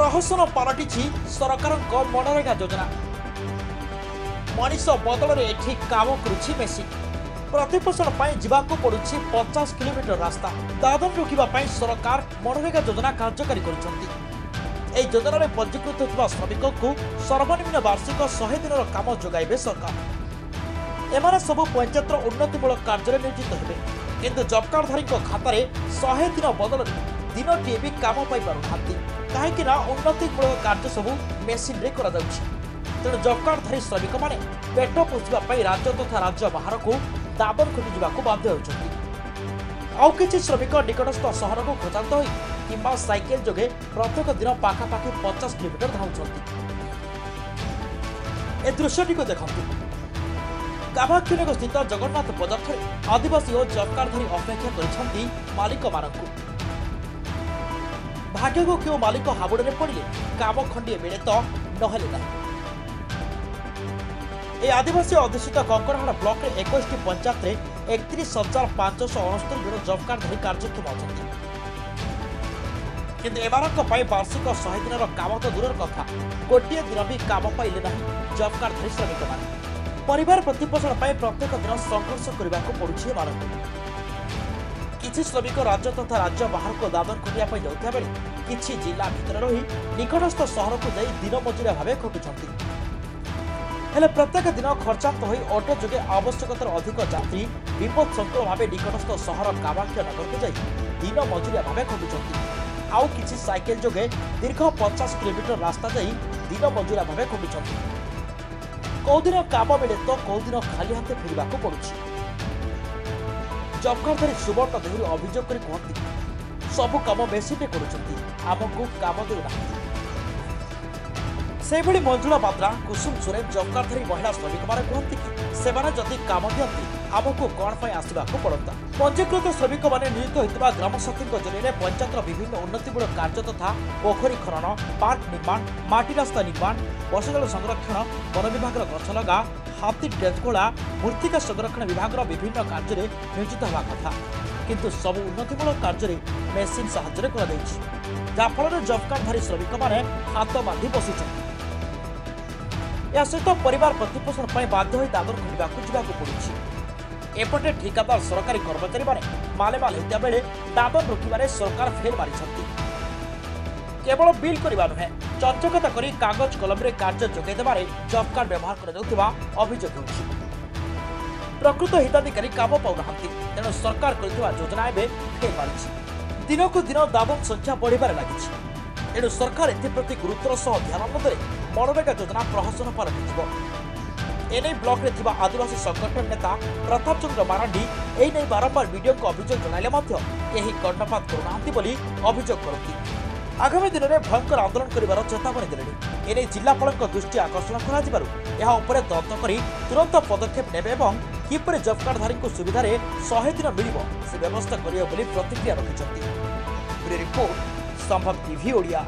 प्रहसन पलटि सरकार मनरेगा योजना मनीष बदल में एठी काम करुछि मेसिन प्रतिपोषण जावाक पड़ुछि 50 किलोमीटर रास्ता दादन रोकने सरकार मनरेगा योजना कार्यकारी कर योजन पंजीकृत होता श्रमिक को सर्वनिम्न वार्षिक 100 दिन काम जोगाइबे सरकार। एमाने सबु पंचायत उन्नतिमूलक कार्य नियोजित हेबे किंतु जॉब कार्डधारी खातार 100 दिन बदल दिनटीए भी काम पाई पारुनाहांती कहीं उन्नतिमूलक कार्य सबू मेसीन रे करा जाउछि। तेणु जॉब कार्डधारी श्रमिक माने पेट पोषिबा पई राज्य तथा राज्य बाहर को दादन खटी जिबाको बाध्य होउछंती। आउ किछि श्रमिक निकटस्थ सहर को खोजांत होई किंबा साइकेल जोगे प्रत्येक दिन पाखापाखि 50 किलोमीटर धाउछंती। ए दृश्यटी को देखंतु कामाक्षीनगर स्थित जगन्नाथ बजार आदिवासी और जॉब कार्डधारी अपेक्षा करिसेंती मालिक मानकु। भाग्य को क्यों मालिक हाबुड़े पड़े काम खंडे मिले तो नहले ना। ए आदिवासी अध्युषित कंकड़हाड़ ब्लॉक रे 21 पंचायत रे 31,569 जन जॉब कार्डधारी कार्यक्षम अच्छा किंतु एमानक वार्षिक 100 दिन काम तो दूर कथा गोटे दिन भी काम पाइले ना जॉब कार्डधारी श्रमिक मान परिवार प्रतिपोषण प्रत्येक दिन संघर्ष करने को पड़ुछि एमानक। किछि श्रमिक राज्य तथा राज्य बाहर को दादन खटिया जाउथिया बेले किछि जिला भितर रही निकटस्थ सहर को जाई दिन मजुरिया भावे खटुछंती। हेले प्रत्येक दिन खर्चांत होई ऑटो जोगे आवश्यकतार अधिक यात्री विपद संकुल भावे निकटस्थ सहर कामाक्षीनगर को जाई दिन मजुरिया भावे खटुछंती। आउ किछि साइकेल जोगे दीर्घ 50 किलोमीटर रास्ता जाई दिन मजुरिया भावे खटुछंती। कौ दिन काम मिले तो कौ दिन खाली हाथे फेरिबाको पड़ुछि। जॉब कार्डधारी सुवर्ण देहुरी अभियोग कर कहती सबु काम मेसीन आमको काम देना। से भली मंजुला बात्रा कुसुम सोरेन जॉब कार्डधारी महिला श्रमिक मैंने कहती कि सेमाने जदि काम दियंती आमको कौन पाई आसवाक पड़ता। पंजीकृत श्रमिक मैंने नियुक्त होता ग्रामसाथी जरिए पंचायतर विभिन्न उन्नतिमूलक कार्य तथा पोखरी खनन पार्क निर्माण माटी रास्ता निर्माण वर्षाजल संरक्षण वन विभाग गछ लगा हाथी डेजगोला मृत्तिका संरक्षण विभाग विभिन्न कार्य नियोजित होगा कथा किंतु सब उन्नतिमूलक कार्य मेसीन साहाय्य कर जॉब कार्डधारी श्रमिक मैंने हाथ बांधि बसुंट। या सहित परिवार प्रतिपोषण बाध्य होई दादन खटिबाकू पड़ुछि। एपटे ठिकादार सरकारी कर्मचारी माने मालेमाल होता बेले दादन रोकिबारे सरकार फेल मारिछंती। केवल बिल करबा नुहे चंचकता करी कागज कलम रे कार्य जोगाई देबारे जॉब कार्ड व्यवहार कर जाउथिबा अभियोग होछि। प्रकृत हिताधिकारी काम पाउनाहांती तेणु सरकार करथिबा योजना एबे फेल मारिछि। दिनकु दिन दादन संख्या बढ़िबारे लागिछि। तेणु सरकार एप्रति गुरुत्वर सह ध्यान नदेले मनरेगा योजना प्रहसन पलटिजिବ। एने ब्लॉक रे थिबा आदिवासी संगठन नेता प्रताप चंद्र मारांडी एने बारंबार वीडियो को अभियोग जणाइले मध्य केही कर्णपात करुनाहांती बोली अभियोग करती। आगामी दिन में भयंकर आंदोलन करिवार चेतावनी देलेनी। एने जिलापाल दृष्टि आकर्षण करा जिबारु एहा उपरे तदंत करी तुरंत पदक्षेप नेबे एवं किपरि जॉब कार्डधारी को सुविधा 100 दिन मिलिबो से व्यवस्था करियो बोली प्रतिक्रिया रखिछंती। रिपोर्ट संभव टीवी ओडिया।